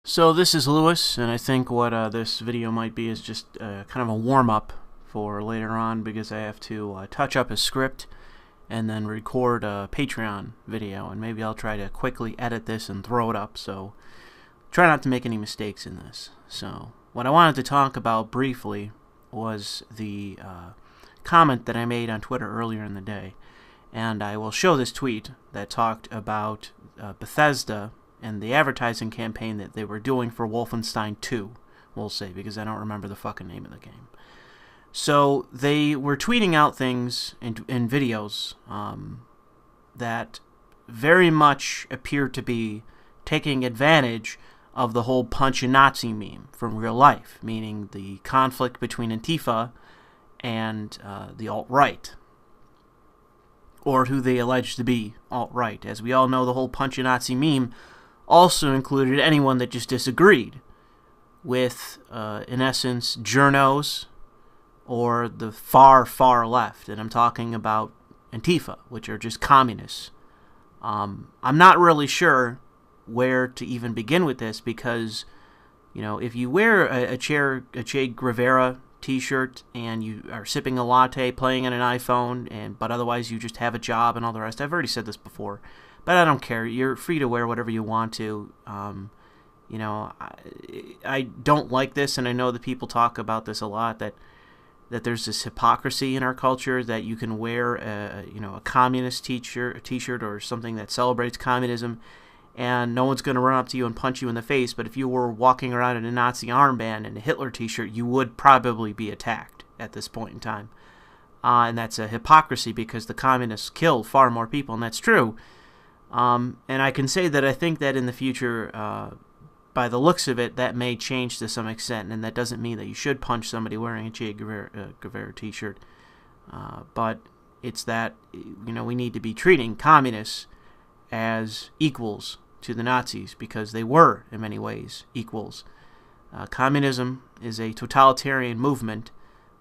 So this is Louis, and I think what this video might be is just kind of a warm-up for later on, because I have to touch up a script and then record a Patreon video, and maybe I'll try to quickly edit this and throw it up, so try not to make any mistakes in this. So what I wanted to talk about briefly was the comment that I made on Twitter earlier in the day, and I will show this tweet that talked about Bethesda and the advertising campaign that they were doing for Wolfenstein 2, we'll say, because I don't remember the fucking name of the game. So they were tweeting out things in videos that very much appeared to be taking advantage of the whole punch a Nazi meme from real life, meaning the conflict between Antifa and the alt-right, or who they allege to be alt-right. As we all know, the whole punch a Nazi meme also included anyone that just disagreed with, in essence, journos or the far, far left. And I'm talking about Antifa, which are just communists. I'm not really sure where to even begin with this, because, you know, if you wear a Che Guevara t-shirt and you are sipping a latte, playing on an iPhone, but otherwise you just have a job and all the rest, I've already said this before, but I don't care. You're free to wear whatever you want to. You know, I don't like this, and I know that people talk about this a lot, that there's this hypocrisy in our culture that you can wear a communist t-shirt or something that celebrates communism, and no one's going to run up to you and punch you in the face. But if you were walking around in a Nazi armband and a Hitler t-shirt, you would probably be attacked at this point in time. And that's a hypocrisy, because the communists killed far more people, and that's true. And I can say that I think that in the future, by the looks of it, that may change to some extent, and that doesn't mean that you should punch somebody wearing a Che Guevara t-shirt. But it's that, you know, we need to be treating communists as equals to the Nazis, because they were, in many ways, equals. Communism is a totalitarian movement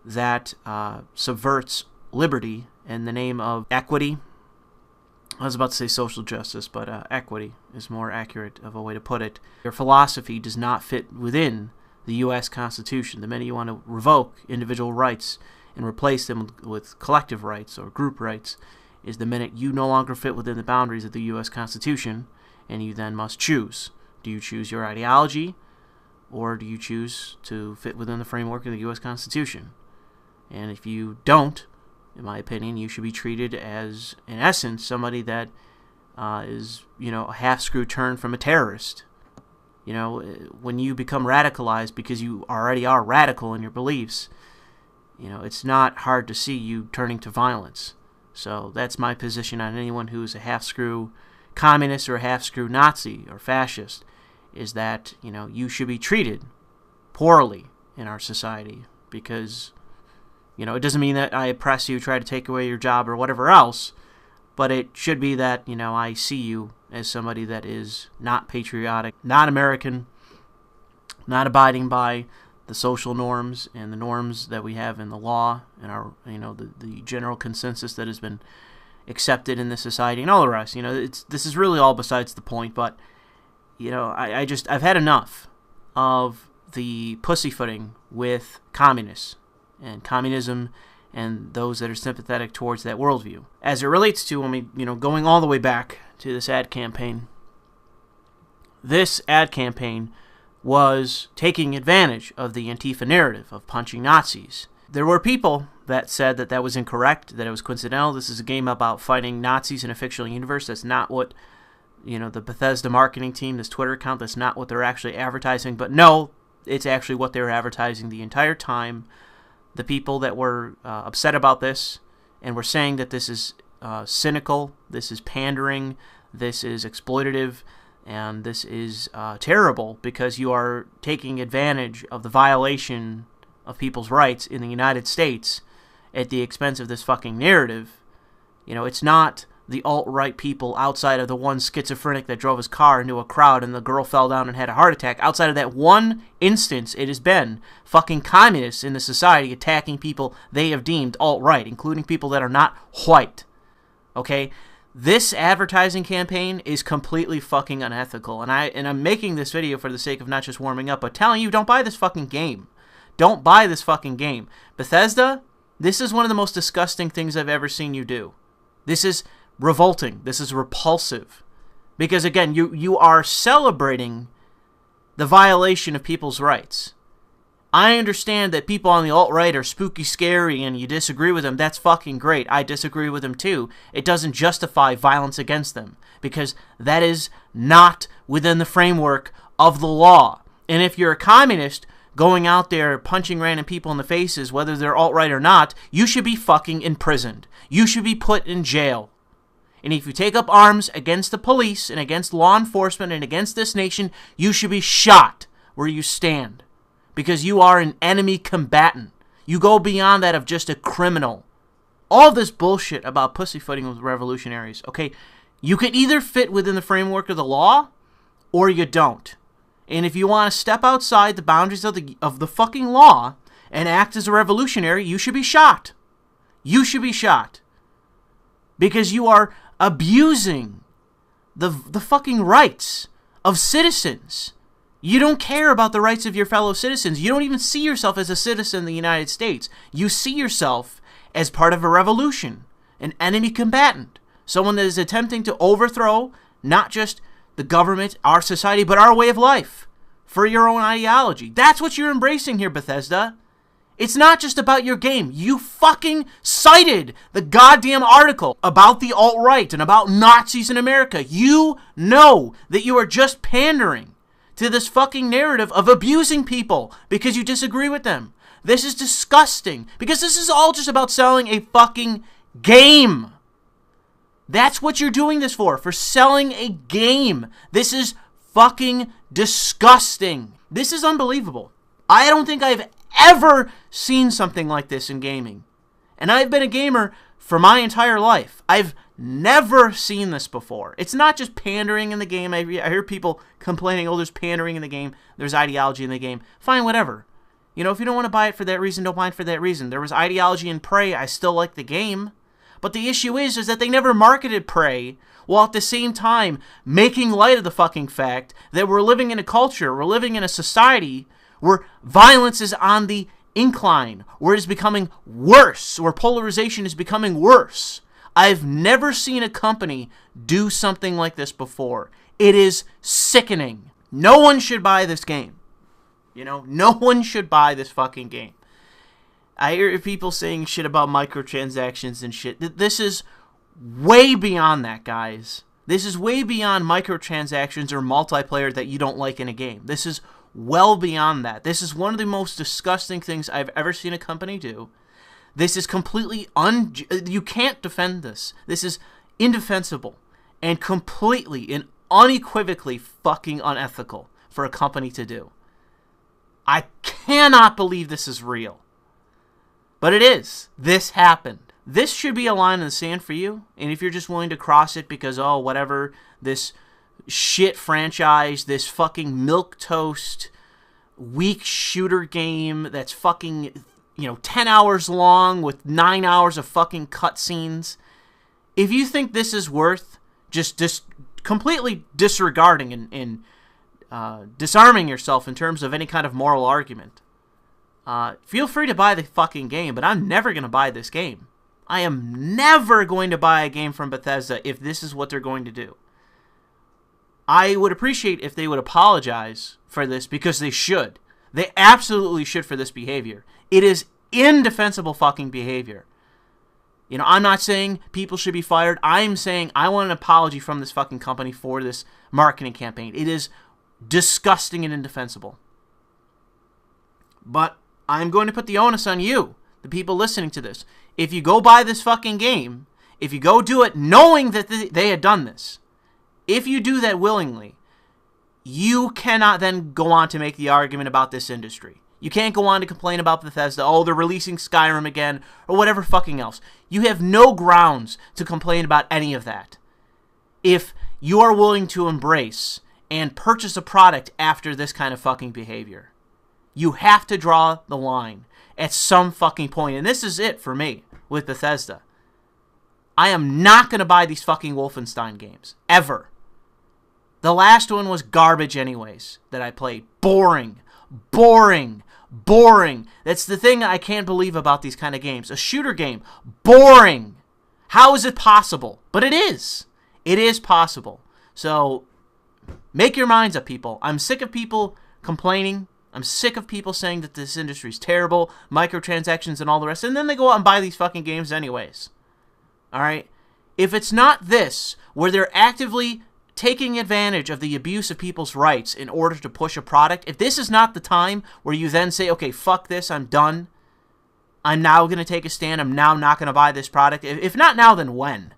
that subverts liberty in the name of equity. I was about to say social justice, but equity is more accurate of a way to put it. Your philosophy does not fit within the U.S. Constitution. The minute you want to revoke individual rights and replace them with collective rights or group rights is the minute you no longer fit within the boundaries of the U.S. Constitution, and you then must choose. Do you choose your ideology, or do you choose to fit within the framework of the U.S. Constitution? And if you don't, in my opinion, you should be treated as, in essence, somebody that is, you know, a half-screw turn from a terrorist. You know, when you become radicalized because you already are radical in your beliefs, you know, it's not hard to see you turning to violence. So that's my position on anyone who's a half-screw communist or a half-screw Nazi or fascist, is that, you know, you should be treated poorly in our society, because, you know, it doesn't mean that I oppress you, try to take away your job or whatever else, but it should be that, you know, I see you as somebody that is not patriotic, not American, not abiding by the social norms and the norms that we have in the law and our, you know, the general consensus that has been accepted in this society and all the rest. You know, this is really all besides the point, but, you know, I've had enough of the pussyfooting with communists and communism and those that are sympathetic towards that worldview. As it relates to, you know, going all the way back to this ad campaign, this ad campaign was taking advantage of the Antifa narrative of punching Nazis. There were people that said that that was incorrect, that it was coincidental. This is a game about fighting Nazis in a fictional universe. That's not what, you know, the Bethesda marketing team, this Twitter account, that's not what they're actually advertising. But no, it's actually what they were advertising the entire time. The people that were upset about this and were saying that this is cynical, this is pandering, this is exploitative, and this is terrible, because you are taking advantage of the violation of people's rights in the United States at the expense of this fucking narrative. You know, it's not the alt-right people outside of the one schizophrenic that drove his car into a crowd and the girl fell down and had a heart attack. Outside of that one instance, it has been fucking communists in the society attacking people they have deemed alt-right, including people that are not white. Okay? This advertising campaign is completely fucking unethical, and I'm making this video for the sake of not just warming up, but telling you, don't buy this fucking game. Don't buy this fucking game. Bethesda, this is one of the most disgusting things I've ever seen you do. This is revolting. This is repulsive. Because again, you are celebrating the violation of people's rights. I understand that people on the alt-right are spooky scary and you disagree with them. That's fucking great. I disagree with them too. It doesn't justify violence against them because that is not within the framework of the law. And if you're a communist going out there punching random people in the faces, whether they're alt-right or not, you should be fucking imprisoned. You should be put in jail. And if you take up arms against the police and against law enforcement and against this nation, you should be shot where you stand. Because you are an enemy combatant. You go beyond that of just a criminal. All this bullshit about pussyfooting with revolutionaries, okay? You can either fit within the framework of the law, or you don't. And if you want to step outside the boundaries of the fucking law and act as a revolutionary, you should be shot. You should be shot. Because you are abusing the fucking rights of citizens. You don't care about the rights of your fellow citizens. You don't even see yourself as a citizen of the United States. You see yourself as part of a revolution, an enemy combatant, someone that is attempting to overthrow not just the government, our society, but our way of life for your own ideology. That's what you're embracing here, Bethesda. It's not just about your game. You fucking cited the goddamn article about the alt-right and about Nazis in America. You know that you are just pandering to this fucking narrative of abusing people because you disagree with them. This is disgusting because this is all just about selling a fucking game. That's what you're doing this for selling a game. This is fucking disgusting. This is unbelievable. I don't think I've ever seen something like this in gaming. And I've been a gamer for my entire life. I've never seen this before. It's not just pandering in the game. I hear people complaining, oh, there's pandering in the game. There's ideology in the game. Fine, whatever. You know, if you don't want to buy it for that reason, don't buy it for that reason. There was ideology in Prey. I still like the game. But the issue is that they never marketed Prey while at the same time making light of the fucking fact that we're living in a culture, we're living in a society where violence is on the incline, where it is becoming worse, where polarization is becoming worse. I've never seen a company do something like this before. It is sickening. No one should buy this game. You know, no one should buy this fucking game. I hear people saying shit about microtransactions and shit. This is way beyond that, guys. This is way beyond microtransactions or multiplayer that you don't like in a game. This is well beyond that. This is one of the most disgusting things I've ever seen a company do. This is completely you can't defend this. This is indefensible and completely and unequivocally fucking unethical for a company to do. I cannot believe this is real. But it is. This happened. This should be a line in the sand for you. And if you're just willing to cross it because, oh, whatever, this shit franchise, this fucking milquetoast, weak shooter game that's fucking, 10 hours long with 9 hours of fucking cutscenes. If you think this is worth just completely disregarding and disarming yourself in terms of any kind of moral argument, feel free to buy the fucking game, but I'm never going to buy this game. I am never going to buy a game from Bethesda if this is what they're going to do. I would appreciate if they would apologize for this because they should. They absolutely should for this behavior. It is indefensible fucking behavior. I'm not saying people should be fired. I'm saying I want an apology from this fucking company for this marketing campaign. It is disgusting and indefensible. But I'm going to put the onus on you, the people listening to this. If you go buy this fucking game, if you go do it knowing that they had done this, if you do that willingly, you cannot then go on to make the argument about this industry. You can't go on to complain about Bethesda, oh, they're releasing Skyrim again, or whatever fucking else. You have no grounds to complain about any of that. If you are willing to embrace and purchase a product after this kind of fucking behavior, you have to draw the line at some fucking point. And this is it for me with Bethesda. I am not going to buy these fucking Wolfenstein games. Ever. The last one was garbage anyways that I played. Boring. Boring. Boring. That's the thing I can't believe about these kind of games. A shooter game. Boring. How is it possible? But it is. It is possible. So, make your minds up, people. I'm sick of people complaining. I'm sick of people saying that this industry is terrible, microtransactions and all the rest, and then they go out and buy these fucking games anyways. Alright? If it's not this, where they're actively taking advantage of the abuse of people's rights in order to push a product, if this is not the time where you then say, okay, fuck this, I'm done, I'm now going to take a stand, I'm now not going to buy this product, if not now, then when?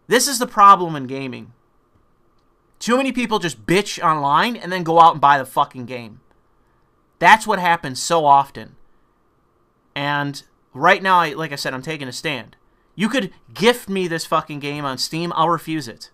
This is the problem in gaming. Too many people just bitch online and then go out and buy the fucking game. That's what happens so often. And right now, like I said, I'm taking a stand. You could gift me this fucking game on Steam, I'll refuse it.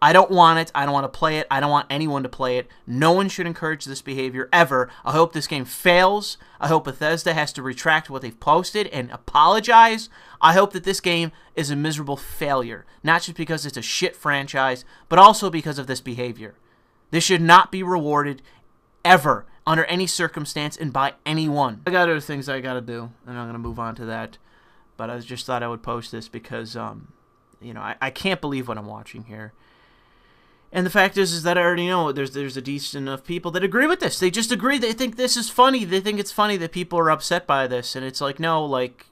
I don't want it. I don't want to play it. I don't want anyone to play it. No one should encourage this behavior ever. I hope this game fails. I hope Bethesda has to retract what they've posted and apologize. I hope that this game is a miserable failure. Not just because it's a shit franchise, but also because of this behavior. This should not be rewarded ever, under any circumstance, and by anyone. I got other things I gotta do, and I'm gonna move on to that. But I just thought I would post this because, you know, I can't believe what I'm watching here. And the fact is that I already know there's a decent enough people that agree with this. They just agree. They think this is funny. They think it's funny that people are upset by this. And it's like, no, like,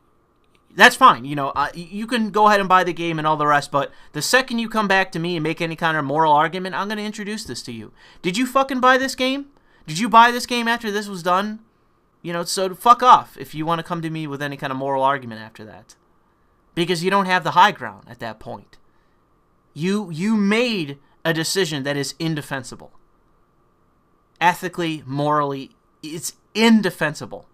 that's fine. You know, you can go ahead and buy the game and all the rest. But the second you come back to me and make any kind of moral argument, I'm going to introduce this to you. Did you fucking buy this game? Did you buy this game after this was done? You know, so fuck off if you want to come to me with any kind of moral argument after that. Because you don't have the high ground at that point. You made a decision that is indefensible. Ethically, morally, it's indefensible.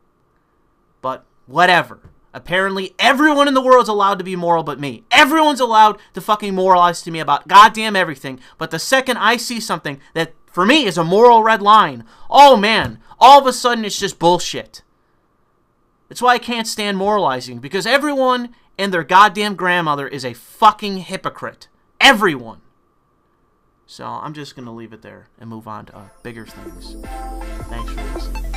But whatever. Apparently, everyone in the world's allowed to be moral but me. Everyone's allowed to fucking moralize to me about goddamn everything. But the second I see something that, for me, is a moral red line, oh man, all of a sudden it's just bullshit. That's why I can't stand moralizing. Because everyone and their goddamn grandmother is a fucking hypocrite. Everyone. So I'm just going to leave it there and move on to bigger things. Thanks for listening.